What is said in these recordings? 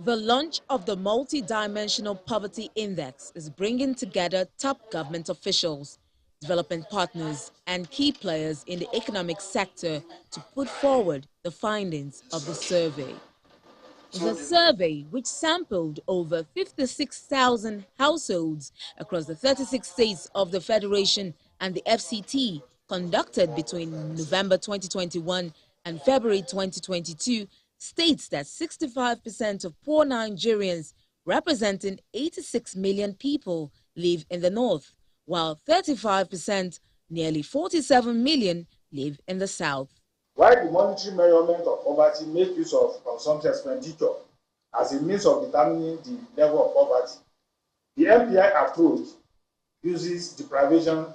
The launch of the Multi-Dimensional Poverty Index is bringing together top government officials, development partners, and key players in the economic sector to put forward the findings of the survey. The survey, which sampled over 56,000 households across the 36 states of the Federation and the FCT, conducted between November 2021 and February 2022, states that 65% of poor Nigerians, representing 86 million people, live in the north, while 35%, nearly 47 million, live in the south. While the monetary measurement of poverty makes use of consumption expenditure as a means of determining the level of poverty, the MPI approach uses deprivation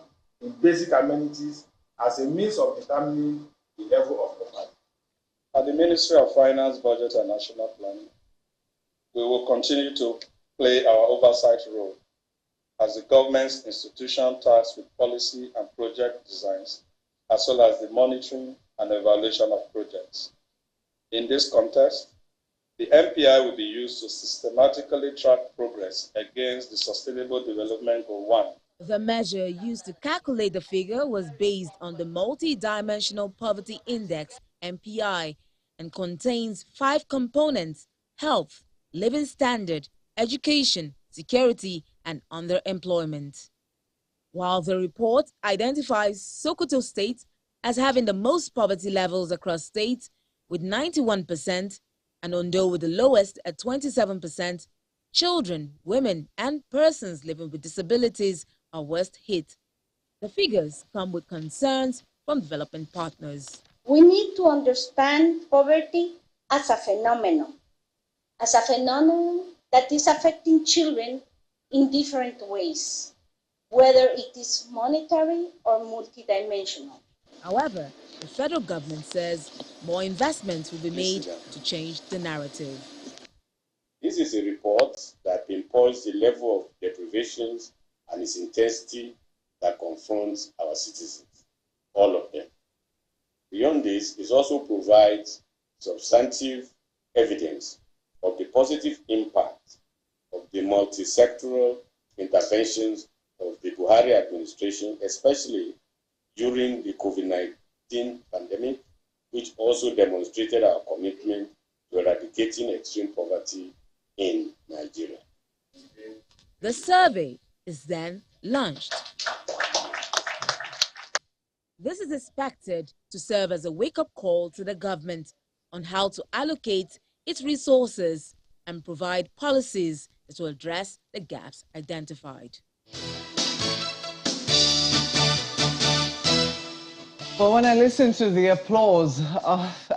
in basic amenities as a means of determining the level of poverty. At the Ministry of Finance, Budget and National Planning, we will continue to play our oversight role as the government's institution tasked with policy and project designs, as well as the monitoring and evaluation of projects. In this context, the MPI will be used to systematically track progress against the Sustainable Development Goal 1. The measure used to calculate the figure was based on the Multi-Dimensional Poverty Index, MPI, and contains 5 components: health, living standard, education, security, and underemployment. While the report identifies Sokoto State as having the most poverty levels across states with 91%, and Ondo with the lowest at 27%, children, women, and persons living with disabilities are worst hit. The figures come with concerns from development partners. We need to understand poverty as a phenomenon that is affecting children in different ways, whether it is monetary or multidimensional. However, the federal government says more investments will be made to change the narrative. This is a report that pinpoints the level of deprivations and its intensity that confronts our citizens, all of them. Beyond this, it also provides substantive evidence of the positive impact of the multi-sectoral interventions of the Buhari administration, especially during the COVID-19 pandemic, which also demonstrated our commitment to eradicating extreme poverty in Nigeria. The survey is then launched. This is expected to serve as a wake-up call to the government on how to allocate its resources and provide policies that will address the gaps identified. But when I listened to the applause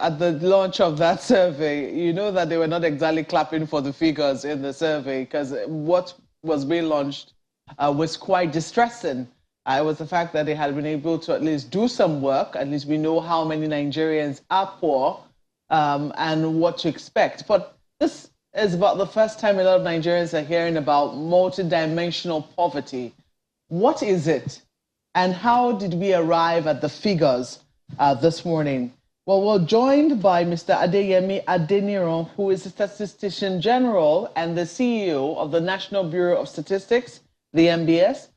at the launch of that survey, you know that they were not exactly clapping for the figures in the survey, because what was being launched was quite distressing. It was the fact that they had been able to at least do some work. At least we know how many Nigerians are poor and what to expect. But this is about the first time a lot of Nigerians are hearing about multidimensional poverty. What is it? And how did we arrive at the figures this morning? Well, we're joined by Mr. Adeyemi Adeniran, who is the Statistician General and the CEO of the National Bureau of Statistics, the NBS.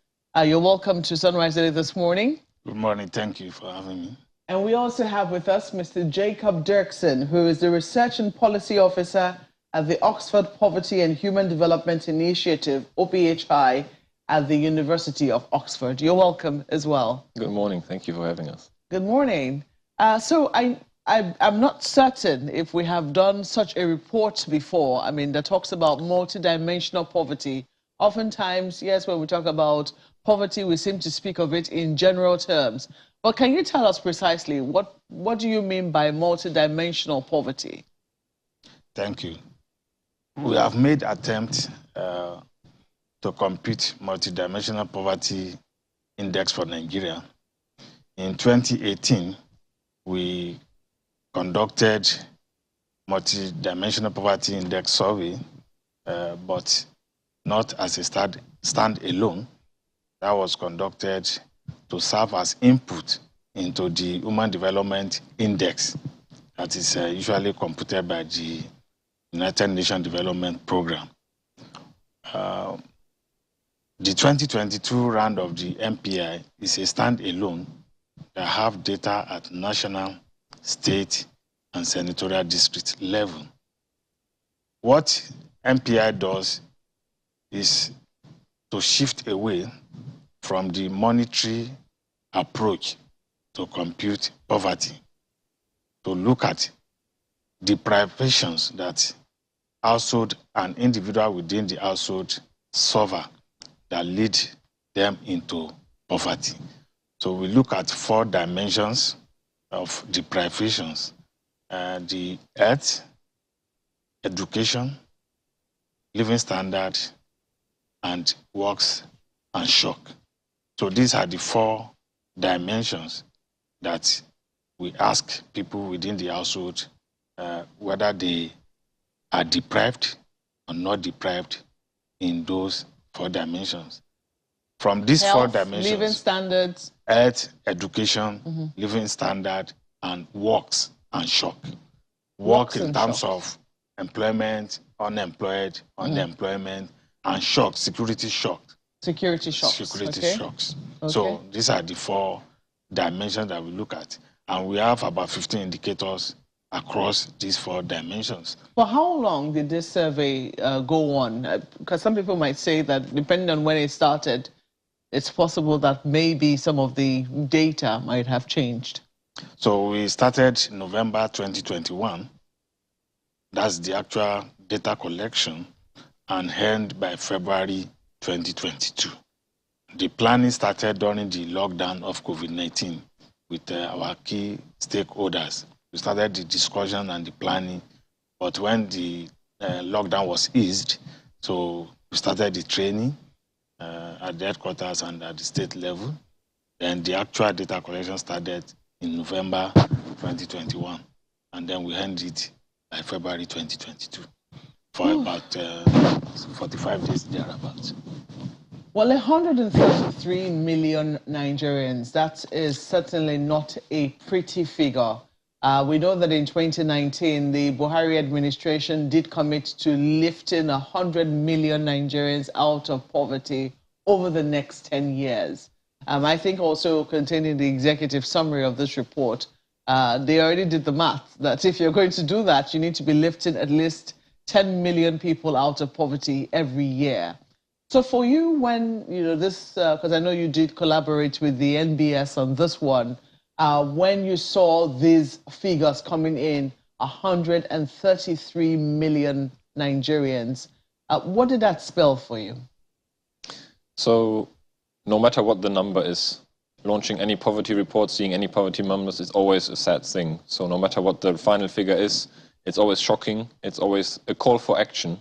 You're welcome to Sunrise Daily this morning. Good morning. Thank you for having me. And we also have with us Mr. Jacob Dirksen, who is the Research and Policy Officer at the Oxford Poverty and Human Development Initiative, OPHI, at the University of Oxford. You're welcome as well. Good morning. Thank you for having us. Good morning. So I'm not certain if we have done such a report before. I mean, that talks about multidimensional poverty. Oftentimes, yes, when we talk about poverty, we seem to speak of it in general terms. But can you tell us precisely what do you mean by multidimensional poverty? Thank you. We have made attempts to compute multidimensional poverty index for Nigeria. In 2018, we conducted multidimensional poverty index survey, but not as a stand-alone. That was conducted to serve as input into the Human Development Index that is usually computed by the United Nations Development Program. The 2022 round of the MPI is a standalone that have data at national, state, and senatorial district level. What MPI does is to shift away from the monetary approach to compute poverty, to look at deprivations that household and individual within the household suffer that lead them into poverty. So we look at 4 dimensions of deprivations: the health, education, living standard, and works and shock. So these are the 4 dimensions that we ask people within the household whether they are deprived or not deprived in those 4 dimensions. From these Health, 4 dimensions, living standards, health, education, living standard, and works and shock. Work in terms of employment, unemployed, unemployment, and shock, security shock. Security shocks. Security okay. shocks. Okay. So these are the 4 dimensions that we look at. And we have about 15 indicators across these 4 dimensions. For how long did this survey go on? Because some people might say that depending on when it started, it's possible that maybe some of the data might have changed. So we started November 2021. That's the actual data collection, and end by February 2022. The planning started during the lockdown of COVID-19 with our key stakeholders. We started the discussion and the planning, but when the lockdown was eased, so we started the training at the headquarters and at the state level. Then the actual data collection started in November 2021, and then we ended it by February 2022 for about 45 days thereabouts. Well, 133 million Nigerians, that is certainly not a pretty figure. We know that in 2019, the Buhari administration did commit to lifting 100 million Nigerians out of poverty over the next 10 years. I think also containing the executive summary of this report, they already did the math that if you're going to do that, you need to be lifting at least 10 million people out of poverty every year. So for you, when, you know, this, because I know you did collaborate with the NBS on this one, when you saw these figures coming in, 133 million Nigerians, what did that spell for you? So no matter what the number is, launching any poverty report, seeing any poverty numbers is always a sad thing. So no matter what the final figure is, it's always shocking. It's always a call for action.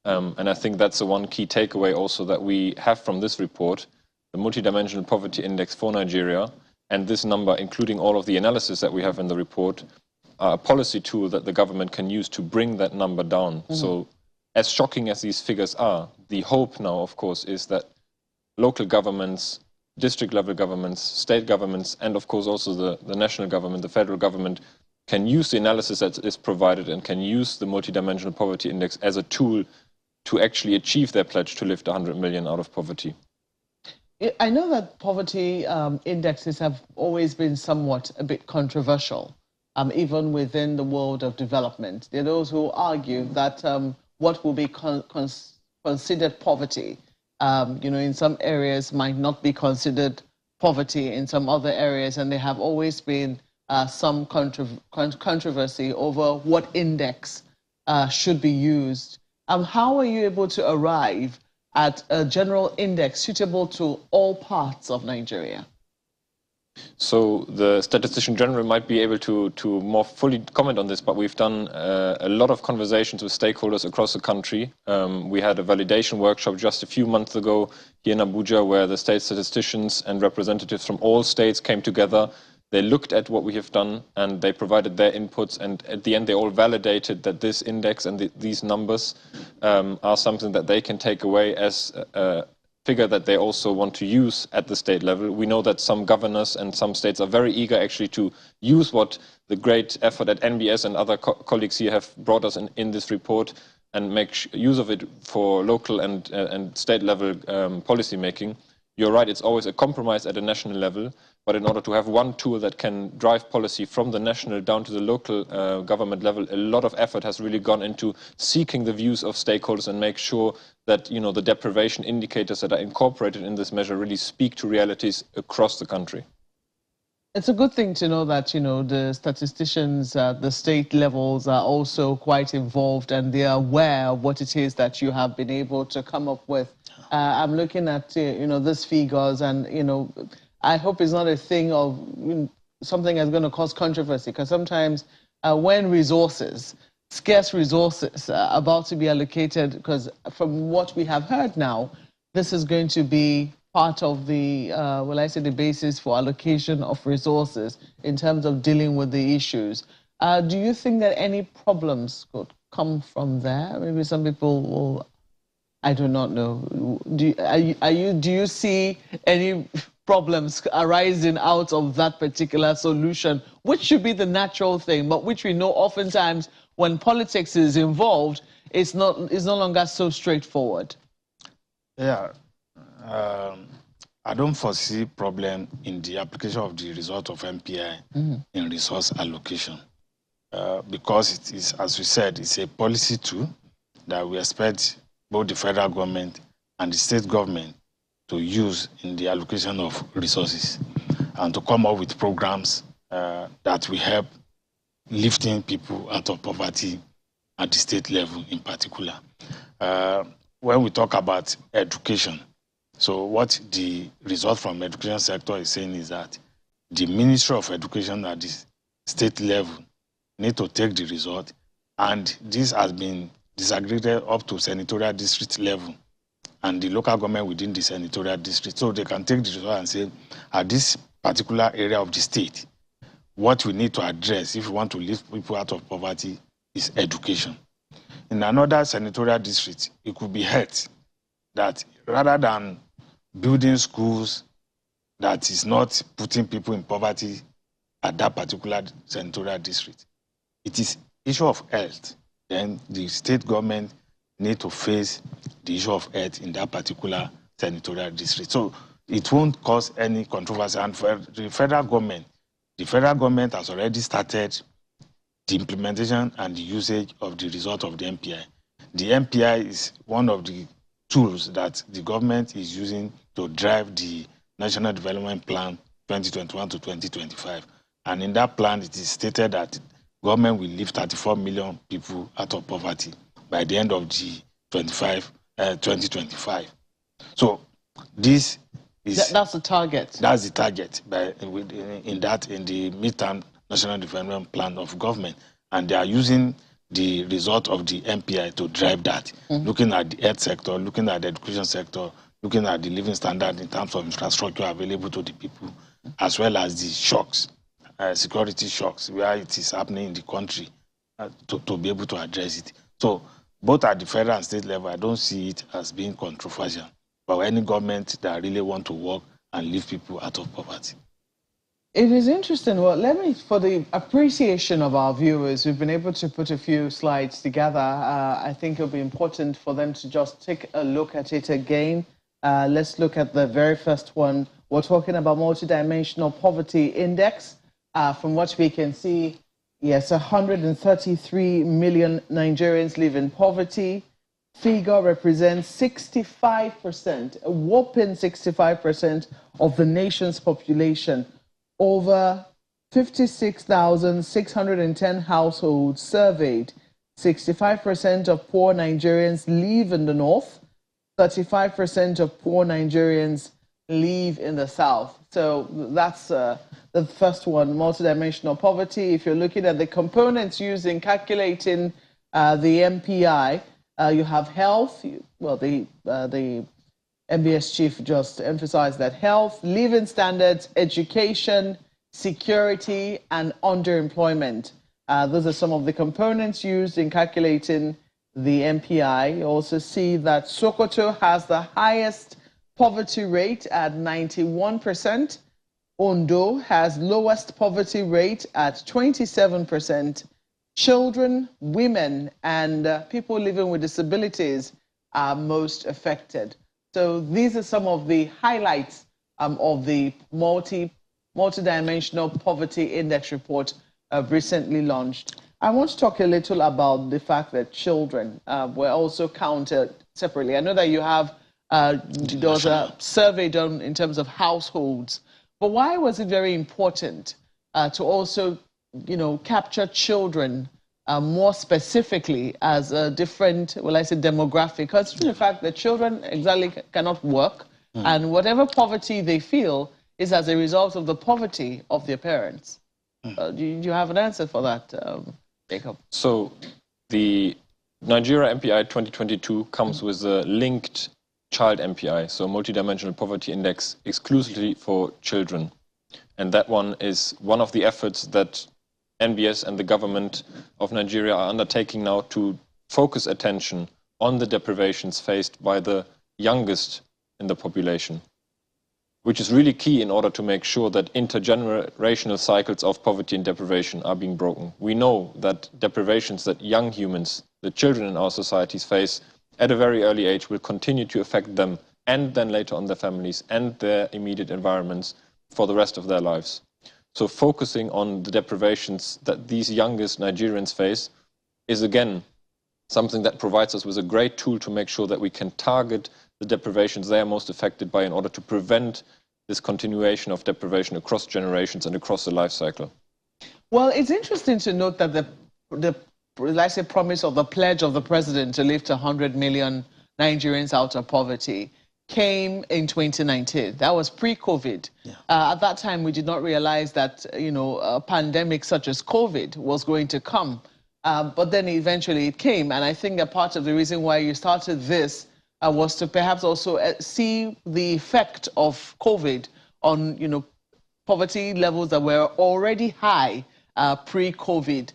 And I think that's the one key takeaway also that we have from this report, the multidimensional poverty index for Nigeria, and this number, including all of the analysis that we have in the report, are a policy tool that the government can use to bring that number down. So as shocking as these figures are, the hope now, of course, is that local governments, district level governments, state governments, and of course also the national government, the federal government, can use the analysis that is provided and can use the multidimensional poverty index as a tool to actually achieve their pledge to lift 100 million out of poverty. I know that poverty indexes have always been somewhat a bit controversial, even within the world of development. There are those who argue that what will be considered poverty, you know, in some areas might not be considered poverty in some other areas, and there have always been some controversy over what index should be used. How are you able to arrive at a general index suitable to all parts of Nigeria? So the Statistician General might be able to more fully comment on this, but we've done a lot of conversations with stakeholders across the country. We had a validation workshop just a few months ago here in Abuja, where the state statisticians and representatives from all states came together. They looked at what we have done and they provided their inputs, and at the end they all validated that this index and these numbers are something that they can take away as figure that they also want to use at the state level. We know that some governors and some states are very eager actually to use what the great effort that NBS and other colleagues here have brought us in this report and make use of it for local and state level policy making. You're right, it's always a compromise at a national level, but in order to have one tool that can drive policy from the national down to the local government level, a lot of effort has really gone into seeking the views of stakeholders and make sure that, you know, the deprivation indicators that are incorporated in this measure really speak to realities across the country. It's a good thing to know that, you know, the statisticians at the state levels are also quite involved and they are aware of what it is that you have been able to come up with. I'm looking at, you know, these figures and, you know, I hope it's not a thing of something that's going to cause controversy, because sometimes when resources, scarce resources are about to be allocated, because from what we have heard now, this is going to be part of the, well, I say the basis for allocation of resources in terms of dealing with the issues. Do you think that any problems could come from there? Maybe some people will, I do not know. Do you see any problems arising out of that particular solution, which should be the natural thing, but which we know oftentimes when politics is involved, it's no longer so straightforward? Yeah. I don't foresee problem in the application of the result of MPI in resource allocation because it is, as we said, it's a policy tool that we expect both the federal government and the state government to use in the allocation of resources and to come up with programs that will help lifting people out of poverty at the state level in particular. When we talk about education, so what the result from the education sector is saying is that the Ministry of Education at the state level need to take the result, and this has been disaggregated up to senatorial district level and the local government within the senatorial district. So they can take the result and say, at this particular area of the state, what we need to address if we want to lift people out of poverty is education. In another senatorial district, it could be health, that rather than building schools that is not putting people in poverty at that particular senatorial district, it is issue of health. Then the state government need to face the issue of health in that particular senatorial district. So it won't cause any controversy. And for the federal government has already started the implementation and the usage of the result of the MPI. The MPI is one of the tools that the government is using to drive the National Development Plan 2021 to 2025. And in that plan, it is stated that government will lift 34 million people out of poverty by the end of the 2025. So this is... That's the target. That's the target in the midterm National Development Plan of government. And they are using the result of the MPI to drive that, looking at the health sector, looking at the education sector, looking at the living standard in terms of infrastructure available to the people, as well as the shocks, security shocks, where it is happening in the country, to be able to address it. So both at the federal and state level, I don't see it as being controversial for any government that really want to work and lift people out of poverty. It is interesting. Well, for the appreciation of our viewers, we've been able to put a few slides together. I think it'll be important for them to just take a look at it again. Let's look at the very first one. We're talking about multidimensional poverty index. From what we can see, yes, 133 million Nigerians live in poverty. Figure represents 65%, a whopping 65% of the nation's population. Over 56,610 households surveyed. 65% of poor Nigerians live in the north. 35% of poor Nigerians live in the south. So that's the first one, multidimensional poverty. If you're looking at the components used in calculating the MPI, you have health. Well, the MBS chief just emphasized that health, living standards, education, security, and underemployment. Those are some of the components used in calculating the MPI. You also see that Sokoto has the highest poverty rate at 91%. Ondo has lowest poverty rate at 27%. Children, women, and people living with disabilities are most affected. So these are some of the highlights of the multi-dimensional poverty index report recently launched. I want to talk a little about the fact that children were also counted separately. I know that you have, there was a survey done in terms of households, but why was it very important to also, capture children more specifically as a different, well, I say demographic, because the fact that children exactly cannot work, and whatever poverty they feel is as a result of the poverty of their parents. Do you have an answer for that, Jacob? So the Nigeria MPI 2022 comes with a linked child MPI, so multidimensional poverty index exclusively for children. And that one is one of the efforts that NBS and the government of Nigeria are undertaking now to focus attention on the deprivations faced by the youngest in the population, which is really key in order to make sure that intergenerational cycles of poverty and deprivation are being broken. We know that deprivations that young humans, the children in our societies face at a very early age will continue to affect them and then later on their families and their immediate environments for the rest of their lives. So focusing on the deprivations that these youngest Nigerians face is again something that provides us with a great tool to make sure that we can target the deprivations they are most affected by in order to prevent this continuation of deprivation across generations and across the life cycle. Well, it's interesting to note that the let's say, promise of the pledge of the president to lift 100 million Nigerians out of poverty came in 2019. That was pre-COVID. Yeah. At that time, we did not realize that, a pandemic such as COVID was going to come. But then eventually it came. And I think that part of the reason why you started this was to perhaps also see the effect of COVID on, poverty levels that were already high pre-COVID.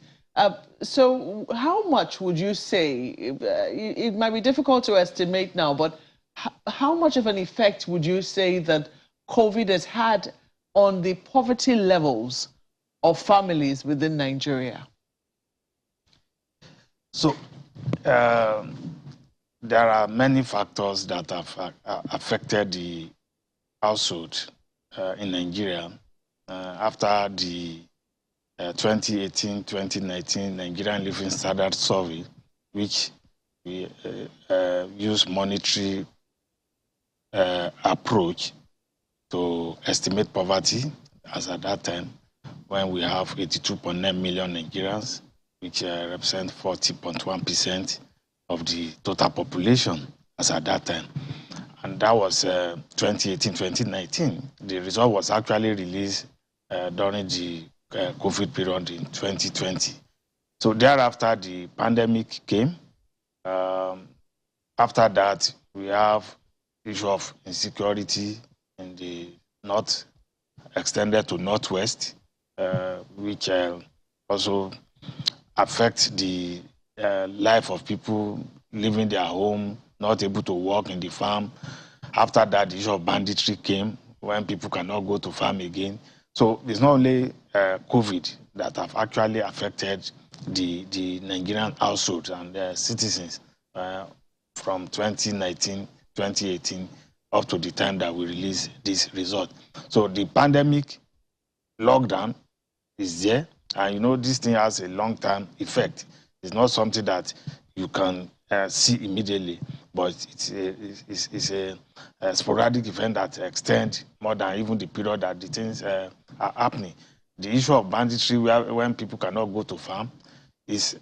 So how much would you say, it might be difficult to estimate now, but how much of an effect would you say that COVID has had on the poverty levels of families within Nigeria? So there are many factors that have affected the household in Nigeria after the 2018-2019 Nigerian Living Standard Survey, which we use monetary approach to estimate poverty, as at that time, when we have 82.9 million Nigerians, which represent 40.1% of the total population, as at that time. And that was 2018-2019. The result was actually released during the COVID period in 2020. So thereafter, the pandemic came. After that, we have issue of insecurity in the north, extended to northwest, which also affect the life of people leaving their home, not able to work in the farm. After that, the issue of banditry came, when people cannot go to farm again. So it's not only COVID that have actually affected the Nigerian households and their citizens from 2019, 2018, up to the time that we release this result. So the pandemic lockdown is there, and this thing has a long-term effect. It's not something that you can see immediately, but it's a sporadic event that extends more than even the period that the things are happening. The issue of banditry, when people cannot go to farm, is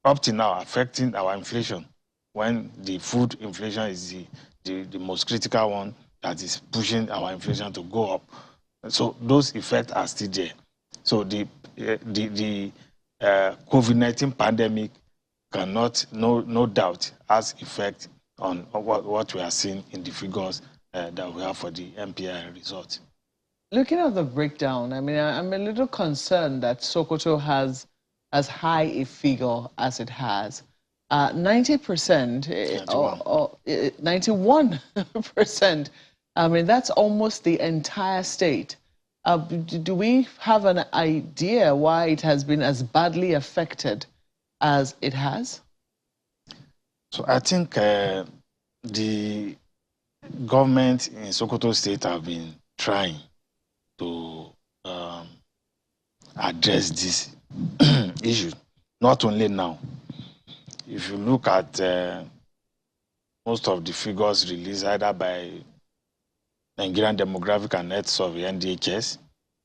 up to now affecting our inflation, when the food inflation is the most critical one that is pushing our inflation to go up. So those effects are still there. So the COVID-19 pandemic cannot, no doubt, has effect on what we are seeing in the figures that we have for the MPI result. Looking at the breakdown, I mean, I'm a little concerned that Sokoto has as high a figure as it has. 90%, 91% I mean, that's almost the entire state. Do we have an idea why it has been as badly affected as it has? So I think the government in Sokoto State have been trying to address this issue, not only now. If you look at most of the figures released either by Nigerian Demographic and Health Survey, NDHS,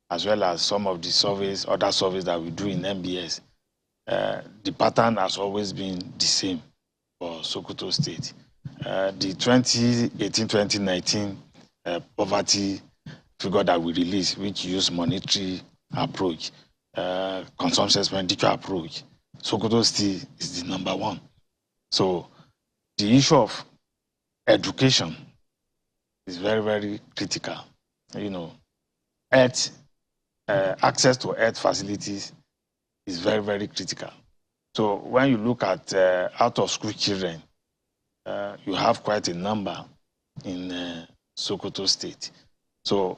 as well as some of the surveys, other surveys that we do in MBS, the pattern has always been the same for Sokoto State. The 2018-2019 poverty figure that we released, which use monetary approach, consumption expenditure approach, Sokoto State is the #1. So the issue of education is very, very critical. You know, access to health facilities is very, very critical. So when you look at out-of-school children, you have quite a number in Sokoto State. So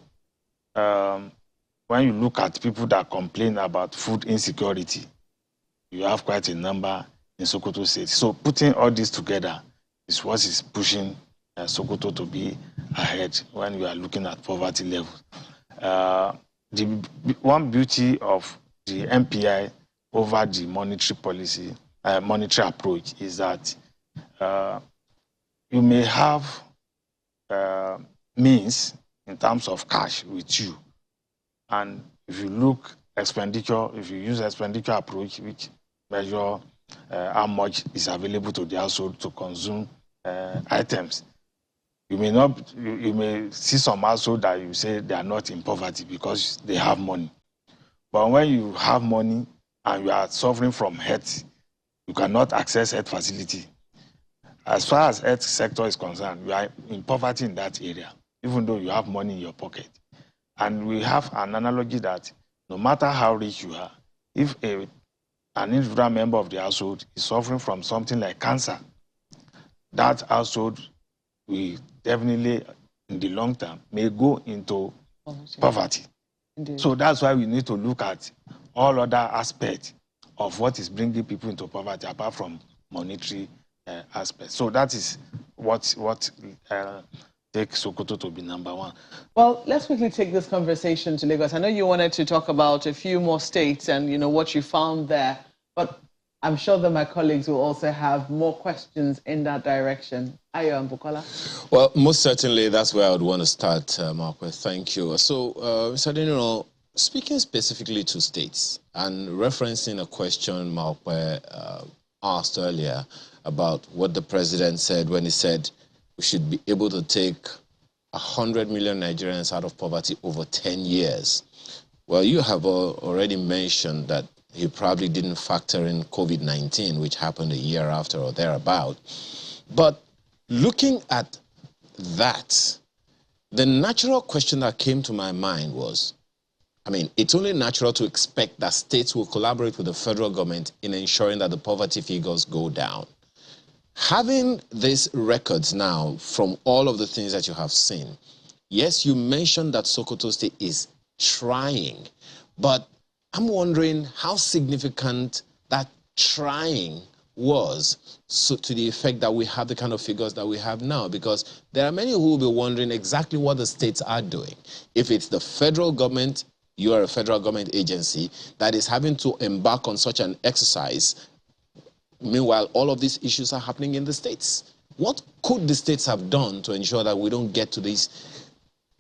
when you look at people that complain about food insecurity, you have quite a number in Sokoto State. So putting all this together is what is pushing Sokoto to be ahead when we are looking at poverty level. The one beauty of the MPI over the monetary policy, monetary approach is that you may have means in terms of cash with you. And if you look expenditure, if you use expenditure approach, which measure how much is available to the household to consume items, you may see some household that you say they are not in poverty because they have money. But when you have money and you are suffering from health, you cannot access health facility. As far as health sector is concerned, you are in poverty in that area, even though you have money in your pocket. And we have an analogy that no matter how rich you are, if an individual member of the household is suffering from something like cancer, that household will definitely, in the long term, may go into poverty. Indeed. So that's why we need to look at all other aspects of what is bringing people into poverty, apart from monetary aspects. So that is what takes Sokoto to be #1. Well, let's quickly take this conversation to Lagos. I know you wanted to talk about a few more states and what you found there, but I'm sure that my colleagues will also have more questions in that direction. Ayo and Bukola. Well, most certainly, that's where I would want to start, Markwe. Thank you. So, Mr. Adeniro, speaking specifically to states and referencing a question Markwe asked earlier about what the president said when he said we should be able to take 100 million Nigerians out of poverty over 10 years. Well, you have already mentioned that he probably didn't factor in COVID-19, which happened a year after or thereabout. But looking at that, the natural question that came to my mind was, I mean, it's only natural to expect that states will collaborate with the federal government in ensuring that the poverty figures go down. Having these records now from all of the things that you have seen, yes, you mentioned that Sokoto State is trying, but I'm wondering how significant that trying was to the effect that we have the kind of figures that we have now, because there are many who will be wondering exactly what the states are doing. If it's the federal government, you are a federal government agency that is having to embark on such an exercise. Meanwhile, all of these issues are happening in the states. What could the states have done to ensure that we don't get to these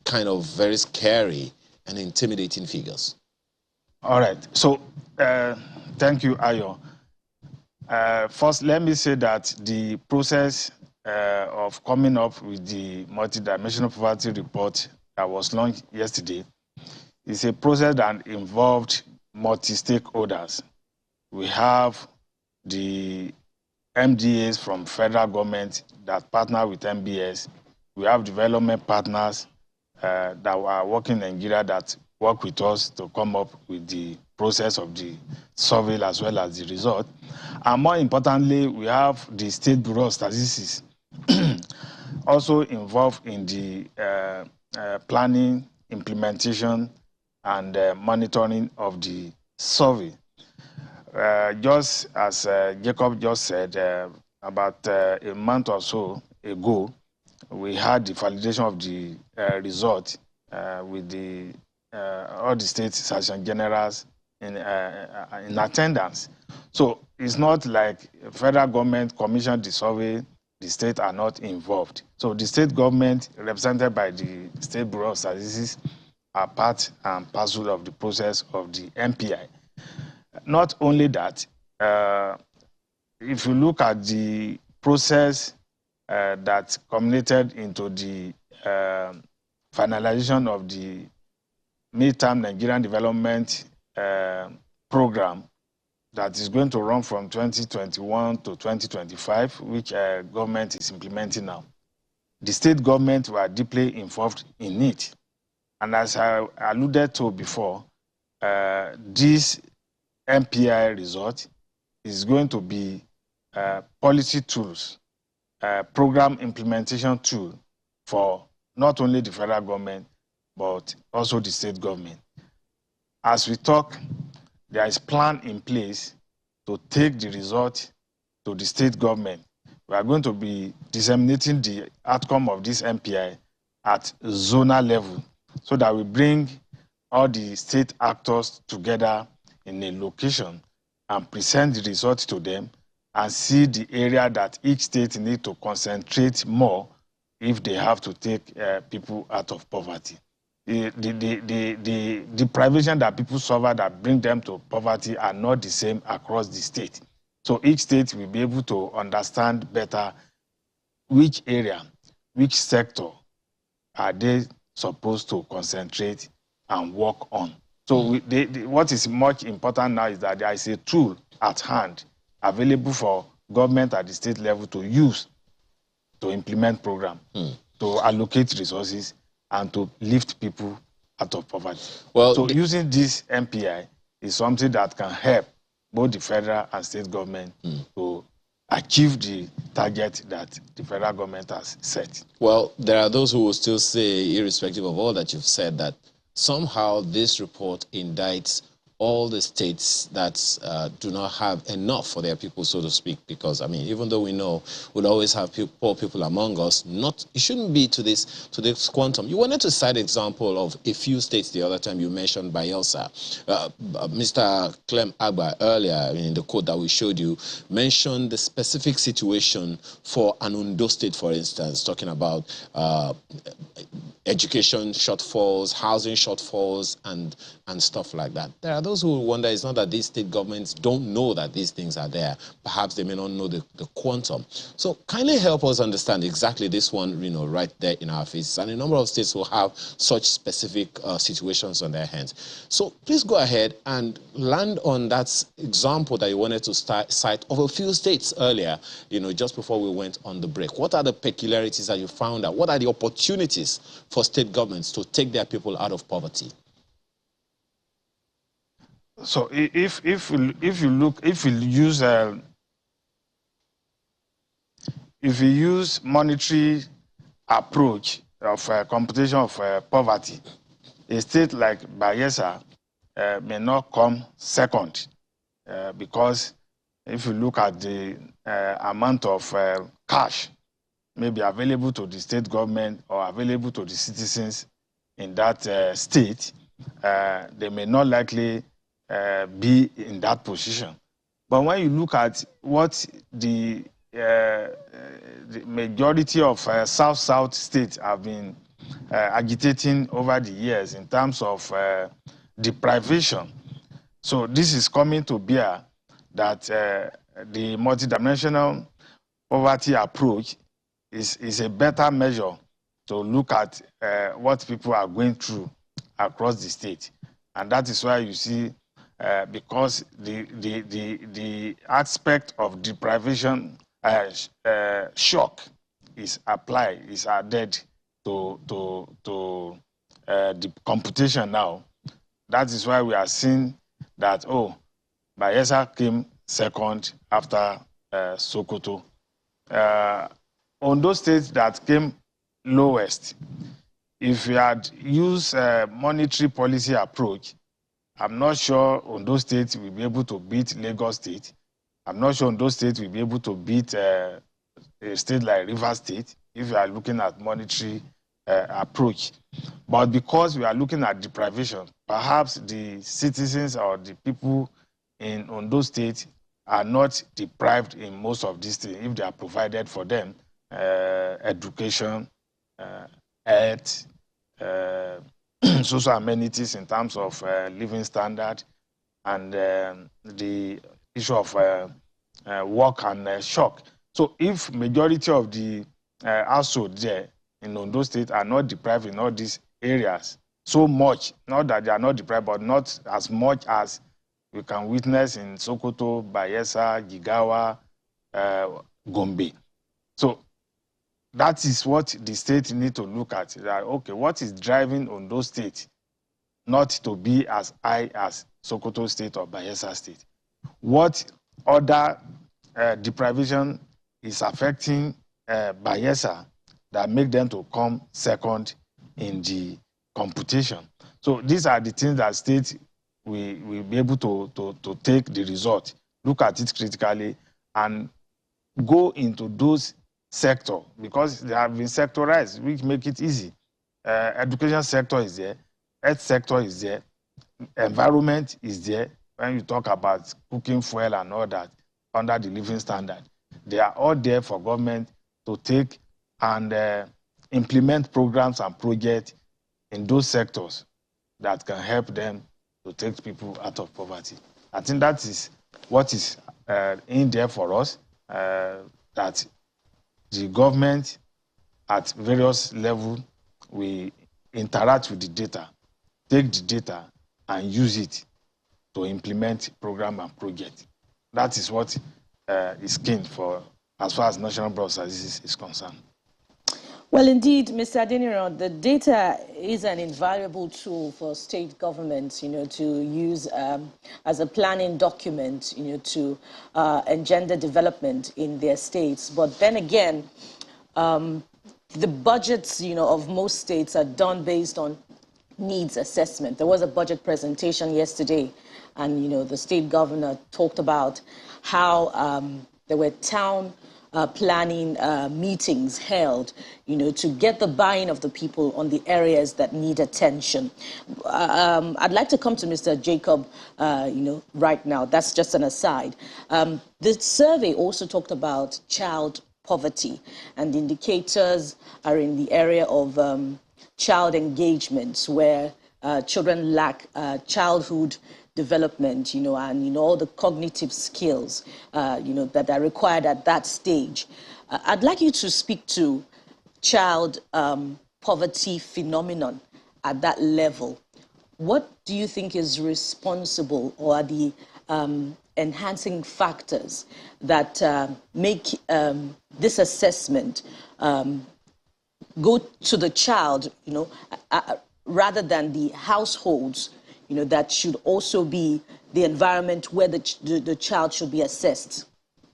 kind of very scary and intimidating figures? All right. So, thank you, Ayo. First, let me say that the process of coming up with the multidimensional poverty report that was launched yesterday is a process that involved multi-stakeholders. We have the MDAs from federal government that partner with MBS. We have development partners that are working in Nigeria that work with us to come up with the process of the survey as well as the result. And more importantly, we have the State Bureau of Statistics also involved in the planning, implementation, and monitoring of the survey. Just as Jacob just said, about a month or so ago, we had the validation of the result with the all the state surgeon generals in attendance. So it's not like federal government commissioned the survey, the state are not involved. So the state government, represented by the State Bureau of Statistics, are part and parcel of the process of the MPI. Not only that, if you look at the process that culminated into the finalization of the midterm Nigerian development program that is going to run from 2021 to 2025, which government is implementing now. The state government were deeply involved in it. And as I alluded to before, this MPI result is going to be policy tools, program implementation tool for not only the federal government, but also the state government. As we talk, there is a plan in place to take the result to the state government. We are going to be disseminating the outcome of this MPI at zonal level so that we bring all the state actors together in a location and present the results to them and see the area that each state needs to concentrate more if they have to take people out of poverty. The deprivation that people suffer that bring them to poverty are not the same across the state. So each state will be able to understand better which area, which sector are they supposed to concentrate and work on. So what is much important now is that there is a tool at hand available for government at the state level to use to implement program, to allocate resources, and to lift people out of poverty. Well, so using this MPI is something that can help both the federal and state government to achieve the target that the federal government has set. Well, there are those who will still say, irrespective of all that you've said, that somehow this report indicts all the states that do not have enough for their people, so to speak, because, I mean, even though we know we'll always have poor people among us, it shouldn't be to this quantum. You wanted to cite example of a few states the other time you mentioned Bayelsa. Mr. Clem Agba earlier in the quote that we showed you mentioned the specific situation for an Ondo state, for instance, talking about education shortfalls, housing shortfalls, and stuff like that. There are those who wonder, it's not that these state governments don't know that these things are there. Perhaps they may not know the quantum. So kindly help us understand exactly this one, right there in our faces. And a number of states will have such specific situations on their hands. So please go ahead and land on that example that you wanted to cite of a few states earlier, just before we went on the break. What are the peculiarities that you found out? What are the opportunities for state governments to take their people out of poverty? So if you use monetary approach of computation of poverty, a state like Bayelsa may not come second because if you look at the amount of cash maybe available to the state government or available to the citizens in that state, they may not likely be in that position. But when you look at what the majority of South-South states have been agitating over the years in terms of deprivation, so this is coming to bear that the multidimensional poverty approach is a better measure to look at what people are going through across the state. And that is why you see, because the aspect of deprivation shock is applied, is added to the computation now. That is why we are seeing that, Bayelsa came second after Sokoto. Ondo State that came lowest, if we had used a monetary policy approach, I'm not sure Ondo State will be able to beat Lagos State. I'm not sure Ondo State will be able to beat a state like Rivers State if you are looking at monetary approach. But because we are looking at deprivation, perhaps the citizens or the people in Ondo State are not deprived in most of these things if they are provided for them, education, health, social amenities in terms of living standard, and the issue of work and shock. So if majority of the households there in Ondo State are not deprived in all these areas so much, not that they are not deprived, but not as much as we can witness in Sokoto, Bayelsa, Jigawa, Gombe. So that is what the state need to look at. That, okay, what is driving Ondo State not to be as high as Sokoto State or Bayelsa State? What other deprivation is affecting Bayelsa that make them to come second in the computation? So these are the things that state will be able to take the result, look at it critically, and go into those sectors, because they have been sectorized, which make it easy. Education sector is there, health sector is there, environment is there. When you talk about cooking fuel and all that under the living standard, they are all there for government to take and implement programs and projects in those sectors that can help them to take people out of poverty. I think that is what is in there for us, that the government at various levels will interact with the data, take the data and use it to implement program and project. That is what is key for as far as National Bureau of Statistics is concerned. Well, indeed, Mr. Adeniran, the data is an invaluable tool for state governments, to use as a planning document, to engender development in their states. But then again, the budgets, of most states are done based on needs assessment. There was a budget presentation yesterday, and the state governor talked about how there were town planning meetings held, to get the buy-in of the people on the areas that need attention. I'd like to come to Mr. Jacob, right now. That's just an aside. The survey also talked about child poverty, and the indicators are in the area of child engagements, where children lack childhood development, and all the cognitive skills, that are required at that stage. I'd like you to speak to child poverty phenomenon at that level. What do you think is responsible, or are the enhancing factors that make this assessment go to the child, rather than the households, that should also be the environment where the child should be assessed?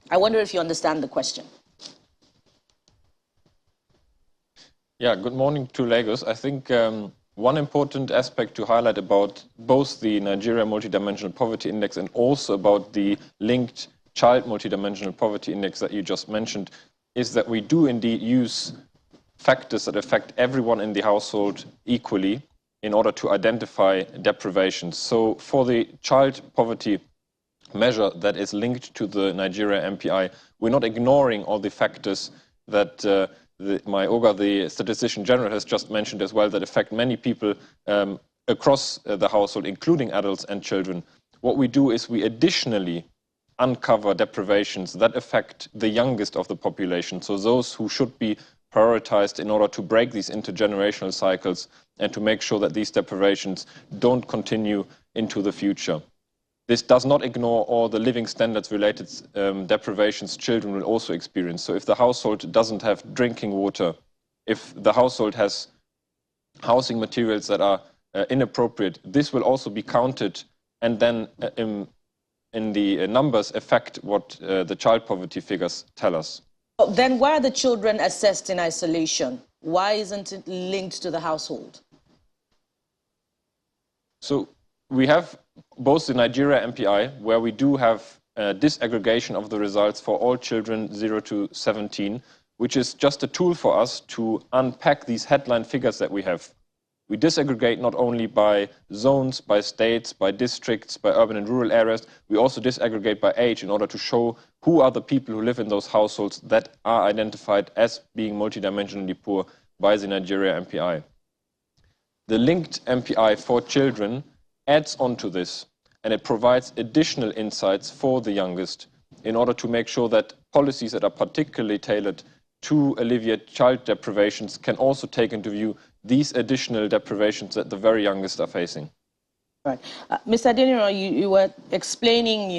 I wonder if you understand the question. Yeah, good morning to Lagos. I think one important aspect to highlight about both the Nigeria Multidimensional Poverty Index and also about the linked Child Multidimensional Poverty Index that you just mentioned is that we do indeed use factors that affect everyone in the household equally in order to identify deprivations. So for the child poverty measure that is linked to the Nigeria MPI, we're not ignoring all the factors that my Oga, the statistician general, has just mentioned as well, that affect many people across the household, including adults and children. What we do is we additionally uncover deprivations that affect the youngest of the population, so those who should be prioritized in order to break these intergenerational cycles and to make sure that these deprivations don't continue into the future. This does not ignore all the living standards related deprivations children will also experience. So if the household doesn't have drinking water, if the household has housing materials that are inappropriate, this will also be counted and then in the numbers affect what the child poverty figures tell us. Then why are the children assessed in isolation? Why isn't it linked to the household? So we have both the Nigeria MPI, where we do have disaggregation of the results for all children 0 to 17, which is just a tool for us to unpack these headline figures that we have. We disaggregate not only by zones, by states, by districts, by urban and rural areas, we also disaggregate by age in order to show who are the people who live in those households that are identified as being multidimensionally poor by the Nigeria MPI. The linked MPI for children adds on to this, and it provides additional insights for the youngest in order to make sure that policies that are particularly tailored to alleviate child deprivations can also take into view these additional deprivations that the very youngest are facing. Right. Mr. Adeniro, you were explaining,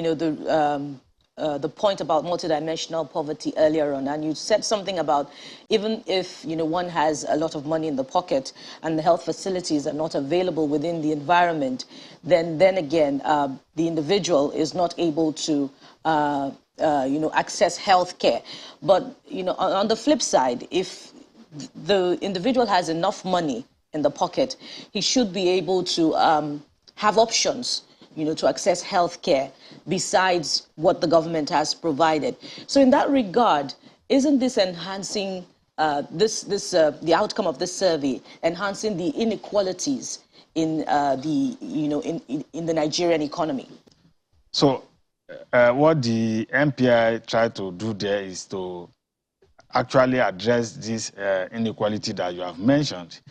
the point about multidimensional poverty earlier on, and you said something about even if one has a lot of money in the pocket and the health facilities are not available within the environment, then again the individual is not able to access health care. But on the flip side, if the individual has enough money in the pocket, he should be able to have options, to access health care besides what the government has provided. So in that regard, isn't this enhancing the outcome of this survey, enhancing the inequalities in the Nigerian economy? So what the MPI tried to do there is to actually address this inequality that you have mentioned.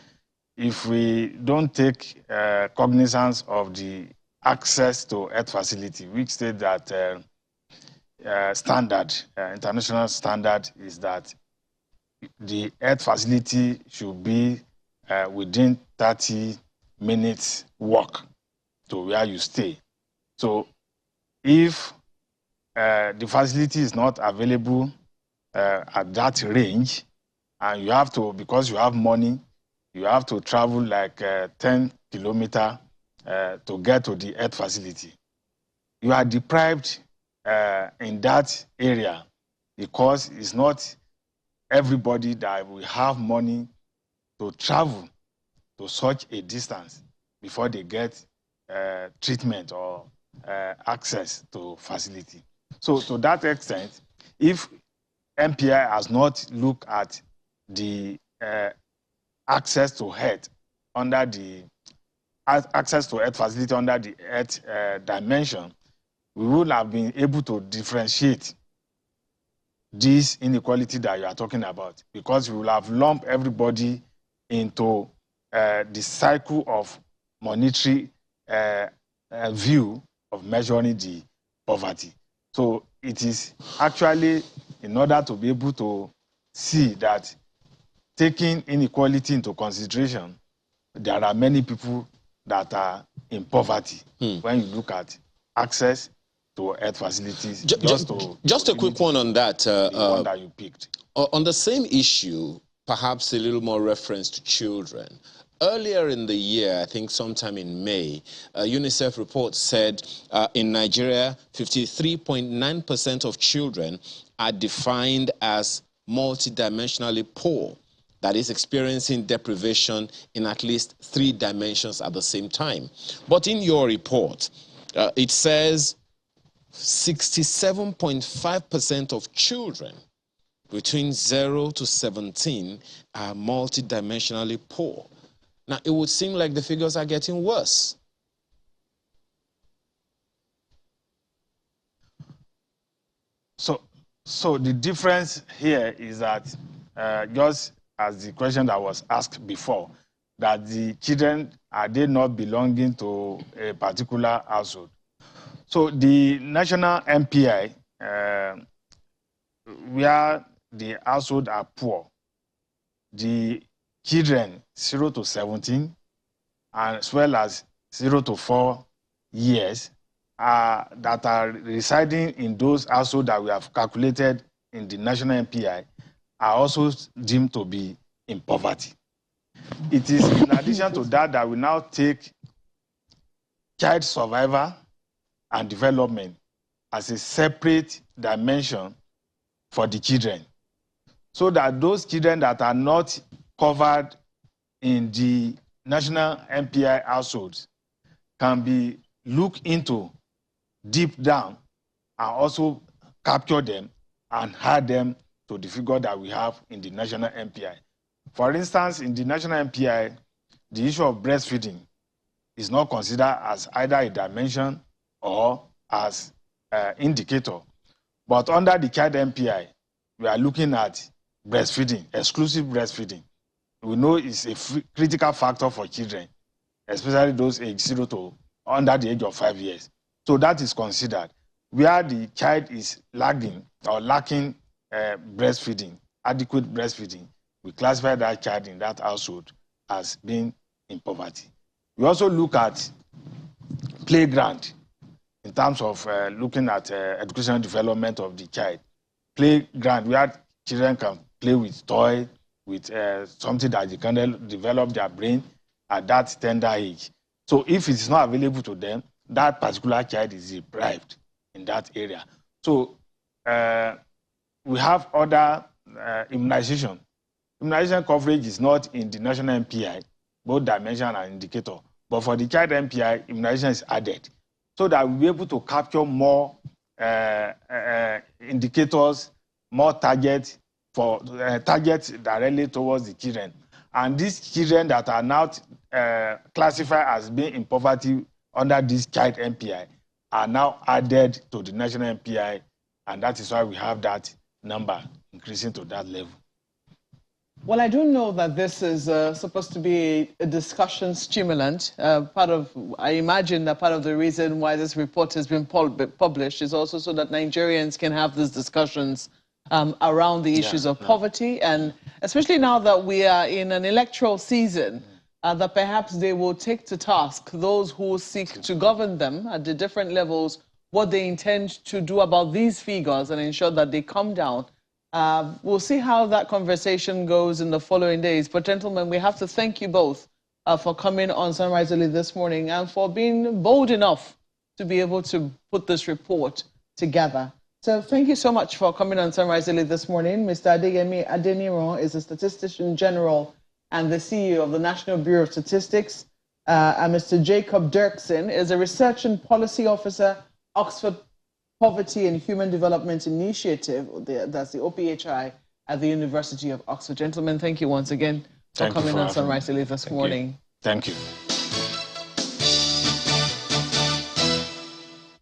If we don't take cognizance of the access to health facility, which state that international standard is that the health facility should be within 30 minutes walk to where you stay. So if the facility is not available at that range, and you have to, because you have money, you have to travel like 10 kilometers to get to the health facility. You are deprived in that area because it's not everybody that will have money to travel to such a distance before they get treatment or access to facility. So to that extent, if MPI has not looked at the access to health under the access to health facility under the health dimension, we would have been able to differentiate this inequality that you are talking about, because we will have lumped everybody into the cycle of monetary view of measuring the poverty. So it is actually in order to be able to see that taking inequality into consideration, there are many people that are in poverty when you look at access to health facilities. Just a quick one on that. The one that you picked. On the same issue, perhaps a little more reference to children. Earlier in the year, I think sometime in May, a UNICEF report said in Nigeria, 53.9% of children are defined as multidimensionally poor, that is experiencing deprivation in at least 3 dimensions at the same time. But in your report, it says 67.5% of children between 0 to 17 are multidimensionally poor. Now, it would seem like the figures are getting worse. So the difference here is that just as the question that was asked before, that the children, are they not belonging to a particular household? So the national MPI, where the household are poor, the children 0 to 17, as well as 0 to 4 years, that are residing in those households that we have calculated in the national MPI, are also deemed to be in poverty. It is in addition to that we now take child survival and development as a separate dimension for the children. so that those children that are not covered in the national MPI households can be looked into deep down and also capture them and add them to the figure that we have in the national MPI. For instance, in the national MPI, the issue of breastfeeding is not considered as either a dimension or as an indicator. But under the child MPI, we are looking at breastfeeding, exclusive breastfeeding. We know it's a critical factor for children, especially those aged 0 to under the age of 5 years. So that is considered. Where the child is lagging or lacking breastfeeding, adequate breastfeeding, we classify that child in that household as being in poverty. We also look at playground in terms of looking at educational development of the child. Playground where children can play with toy, with something that they can develop their brain at that tender age. So if it is not available to them, that particular child is deprived in that area. So we have other immunization. Immunization coverage is not in the national MPI, both dimension and indicator. But for the child MPI, immunization is added so that we'll be able to capture more indicators, more targets for targets directly towards the children. And these children that are now classified as being in poverty under this child MPI are now added to the national MPI, and that is why we have that number increasing to that level. Well, I do know that this is supposed to be a discussion stimulant. I imagine that part of the reason why this report has been published is also so that Nigerians can have these discussions around the issues of poverty, and especially now that we are in an electoral season, that perhaps they will take to task those who seek to govern them at the different levels, what they intend to do about these figures and ensure that they come down. We'll see how that conversation goes in the following days. But gentlemen, we have to thank you both for coming on Sunrise Early this morning and for being bold enough to be able to put this report together. So thank you so much for coming on Sunrise Early this morning. Mr. Adeyemi Adeniran is the Statistician General and the CEO of the National Bureau of Statistics. And Mr. Jacob Dirksen is a Research and Policy Officer, Oxford Poverty and Human Development Initiative, that's the OPHI, at the University of Oxford. Gentlemen, thank you once again for coming on Sunrise Early this morning. Thank you.